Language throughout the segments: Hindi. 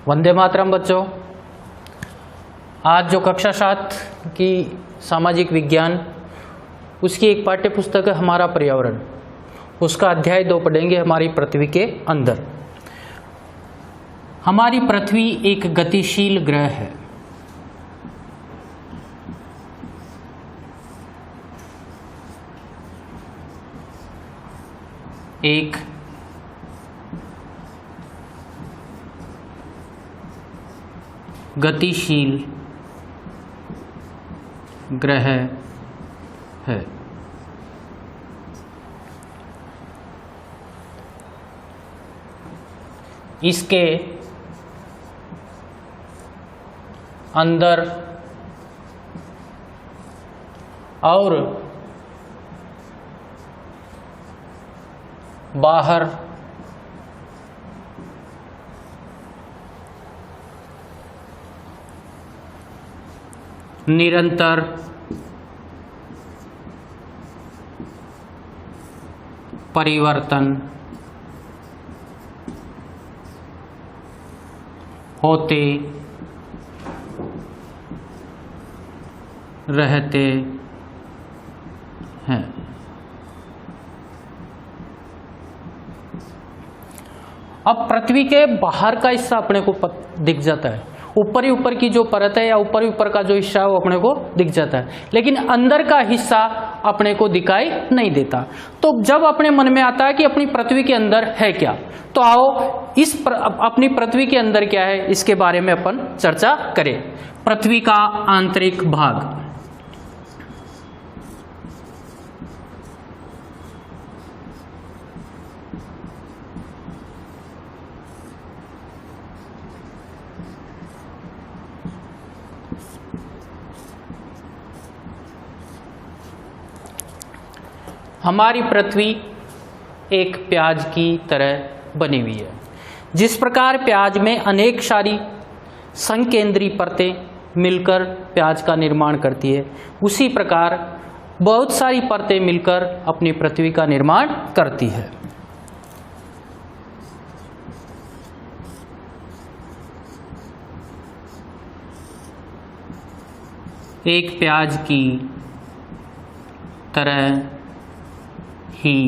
वंदे मातरम बच्चों। आज जो कक्षा 7 की सामाजिक विज्ञान उसकी एक पाठ्य पुस्तक है हमारा पर्यावरण, उसका अध्याय 2 पढ़ेंगे हमारी पृथ्वी के अंदर। हमारी पृथ्वी एक गतिशील ग्रह है। एक गतिशील ग्रह है। इसके अंदर और बाहर निरंतर परिवर्तन होते रहते हैं। अब पृथ्वी के बाहर का हिस्सा अपने को दिख जाता है, ऊपर की जो परत है या ऊपर का जो हिस्सा है वो अपने को दिख जाता है, लेकिन अंदर का हिस्सा अपने को दिखाई नहीं देता। तो जब अपने मन में आता है कि अपनी पृथ्वी के अंदर है क्या, तो आओ अपनी पृथ्वी के अंदर क्या है इसके बारे में अपन चर्चा करें। पृथ्वी का आंतरिक भाग। हमारी पृथ्वी एक प्याज की तरह बनी हुई है। जिस प्रकार प्याज में अनेक सारी संकेंद्री परतें मिलकर प्याज का निर्माण करती है, उसी प्रकार बहुत सारी परतें मिलकर अपनी पृथ्वी का निर्माण करती है। एक प्याज की तरह ही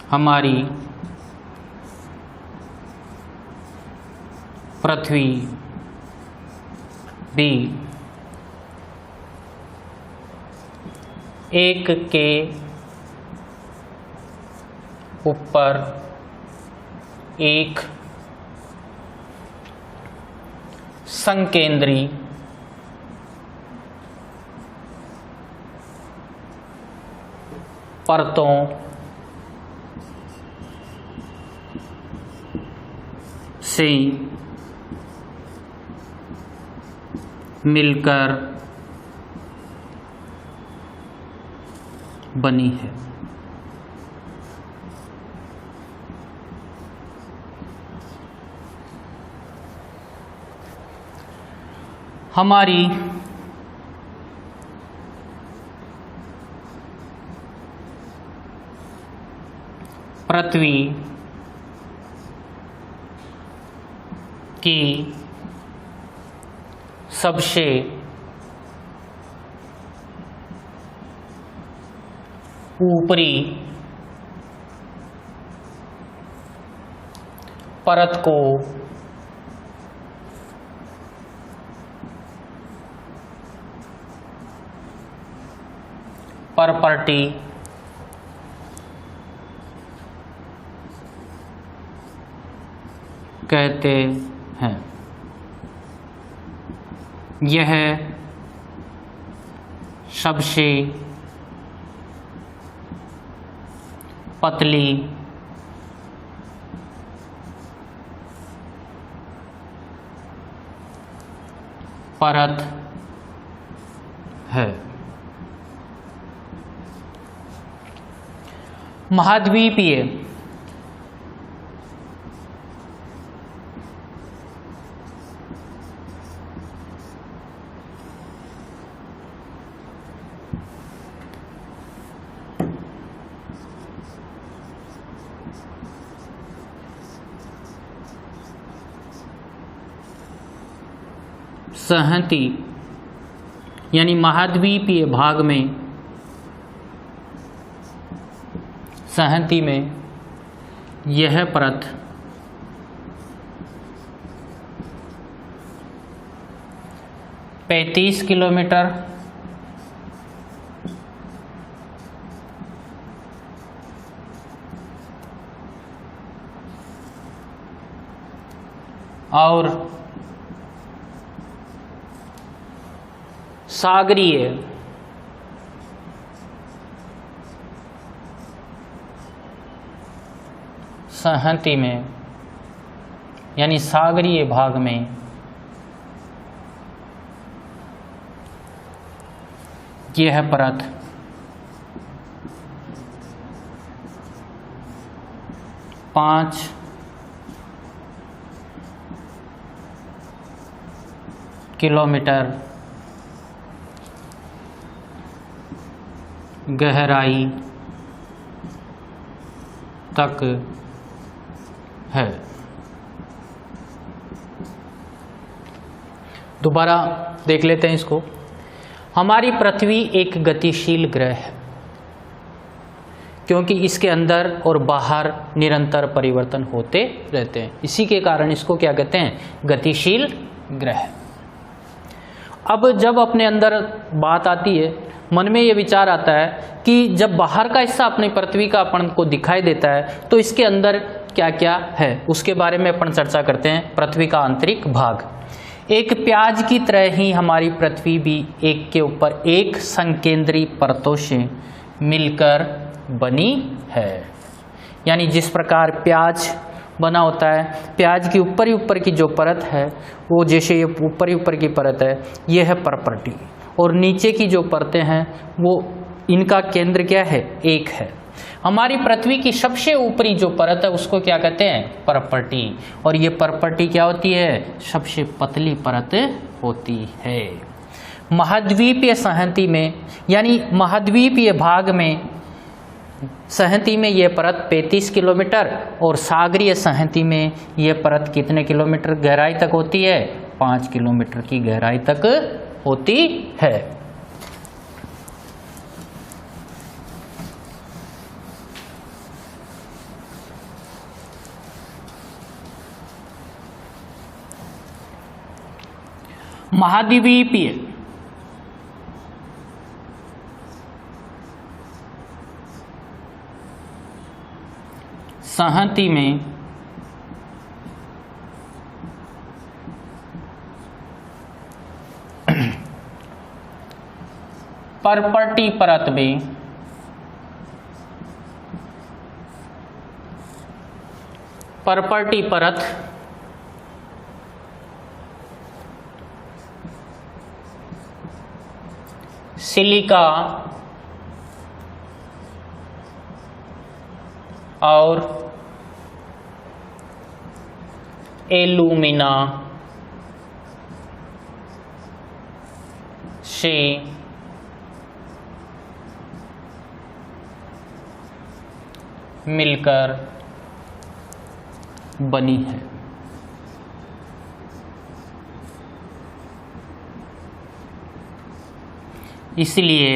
हमारी पृथ्वी भी एक के ऊपर एक संकेंद्री परतों से मिलकर बनी है। हमारी पृथ्वी की सबसे ऊपरी परत को परपर्टी कहते हैं। यह सबसे पतली परत है। महाद्वीपीय सहती यानी महाद्वीपीय भाग में, सहती में यह परत पैंतीस किलोमीटर और सागरीय सहती में यानी सागरीय भाग में यह परत 5 किलोमीटर गहराई तक है। दोबारा देख लेते हैं इसको। हमारी पृथ्वी एक गतिशील ग्रह है क्योंकि इसके अंदर और बाहर निरंतर परिवर्तन होते रहते हैं, इसी के कारण इसको क्या कहते हैं, गतिशील ग्रह। अब जब अपने अंदर बात आती है, मन में ये विचार आता है कि जब बाहर का हिस्सा अपनी पृथ्वी का अपन को दिखाई देता है तो इसके अंदर क्या क्या है, उसके बारे में अपन चर्चा करते हैं। पृथ्वी का आंतरिक भाग, एक प्याज की तरह ही हमारी पृथ्वी भी एक के ऊपर एक संकेंद्री परतों से मिलकर बनी है। यानी जिस प्रकार प्याज बना होता है, प्याज की ऊपर की जो परत है वो जैसे ये ऊपर की परत है, ये है परपटी, और नीचे की जो परतें हैं वो इनका केंद्र क्या है, एक है। हमारी पृथ्वी की सबसे ऊपरी जो परत है उसको क्या कहते हैं, परपटी, और ये परपटी क्या होती है, सबसे पतली परत होती है। महाद्वीपीय सहती में यानी महाद्वीपीय भाग में सहती में यह परत 35 किलोमीटर और सागरीय सहती में यह परत कितने किलोमीटर गहराई तक होती है, 5 किलोमीटर की गहराई तक होती है। महाद्वीपीय सहती में परपटी परत में परपटी परत सिलिका और एल्यूमिना से मिलकर बनी है। इसलिए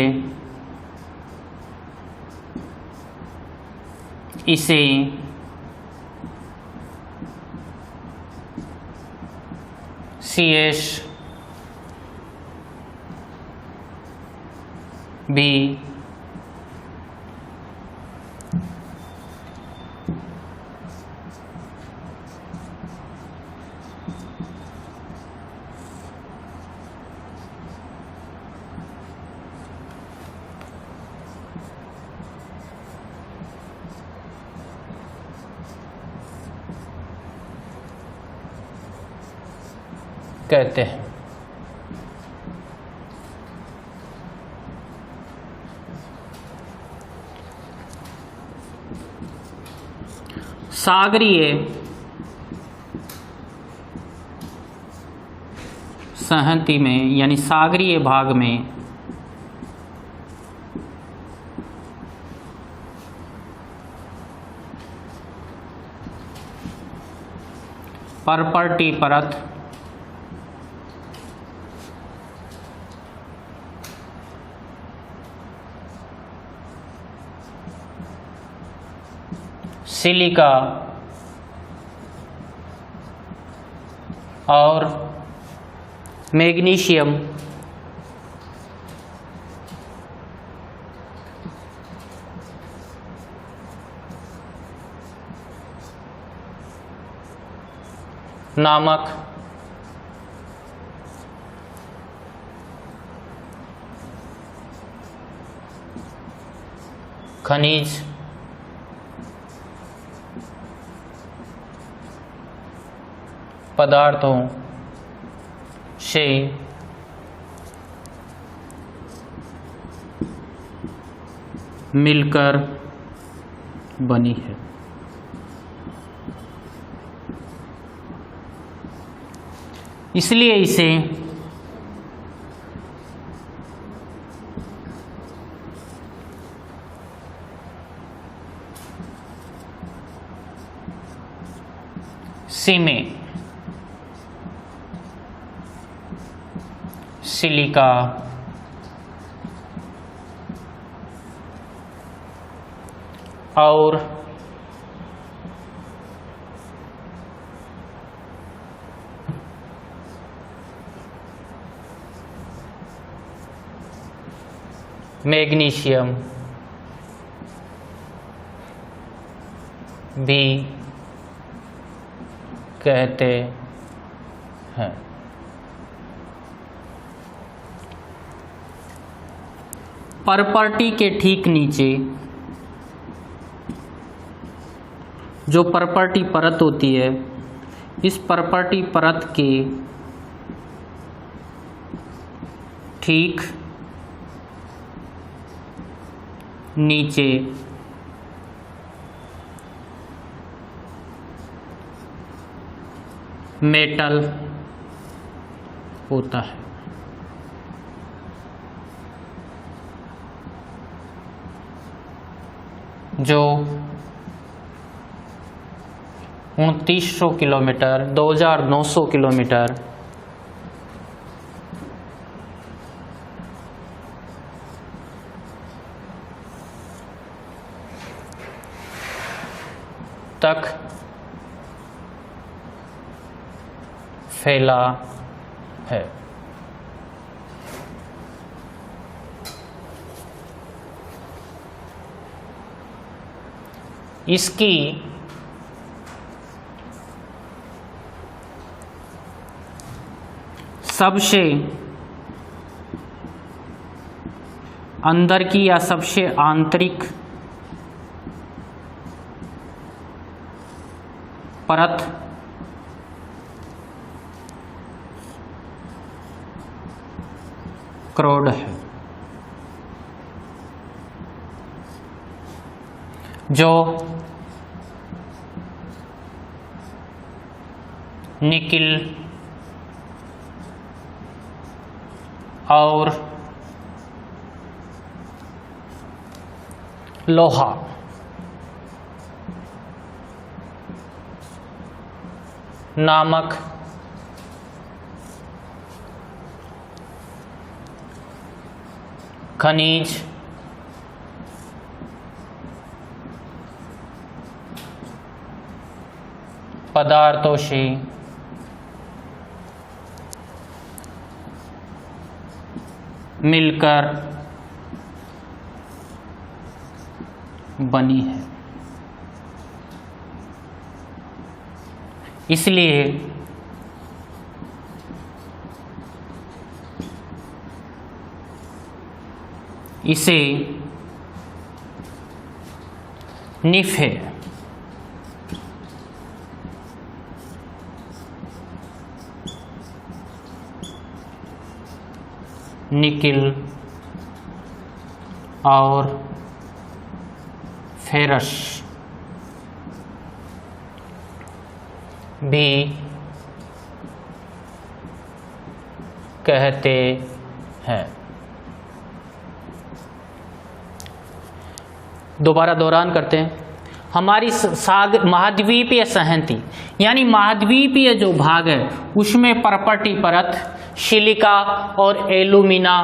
इसे CH भी कहते हैं। सागरीय सहती में यानी सागरीय भाग में परपटी परत सिलिका और मैग्नीशियम नामक खनिज पदार्थों से मिलकर बनी है। इसलिए इसे सीमेंट, सिलिका और मैग्नीशियम भी कहते हैं। प्रॉपर्टी के ठीक नीचे जो प्रॉपर्टी परत होती है, इस प्रॉपर्टी परत के ठीक नीचे मेटल होता है। जो 2900 किलोमीटर 2900 किलोमीटर तक फैला है। इसकी सबसे अंदर की या सबसे आंतरिक परत क्रोड है, जो निकिल और लोहा नामक खनिज पदार्थों से मिलकर बनी है। इसलिए इसे निफ है। निकिल और फेरस भी कहते हैं। दोबारा दोहरान करते हैं। हमारी महाद्वीपीय संहति यानी महाद्वीपीय जो भाग है उसमें प्रॉपर्टी परत सिलिका और एल्यूमिना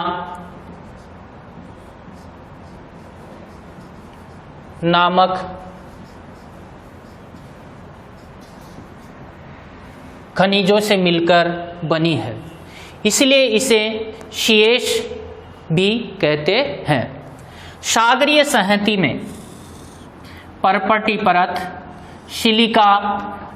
नामक खनिजों से मिलकर बनी है, इसलिए इसे शेष भी कहते हैं। सागरीय संहति में पर्पटी परत सिलिका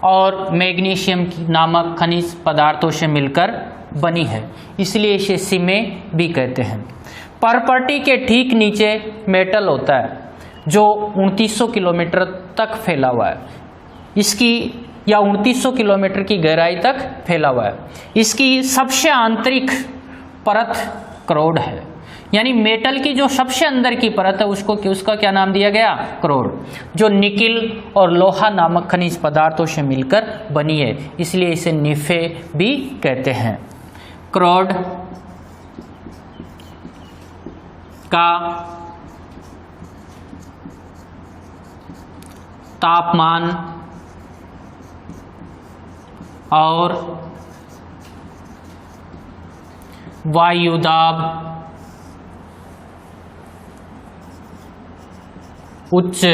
और मैग्नीशियम नामक खनिज पदार्थों से मिलकर बनी है, इसलिए इसे सीमे भी कहते हैं। पर्पटी के ठीक नीचे मेटल होता है जो 2900 किलोमीटर तक फैला हुआ है, इसकी या 2900 किलोमीटर की गहराई तक फैला हुआ है। इसकी सबसे आंतरिक परत क्रोड है, यानी मेटल की जो सबसे अंदर की परत है उसका क्या नाम दिया गया? क्रोड, जो निकिल और लोहा नामक खनिज पदार्थों से मिलकर बनी है, इसलिए इसे निफे भी कहते हैं। क्रोड का तापमान और वायुदाब उच्च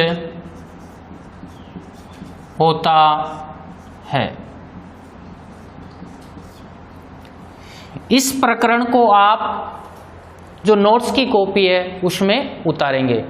होता है। इस प्रकरण को आप जो नोट्स की कॉपी है उसमें उतारेंगे।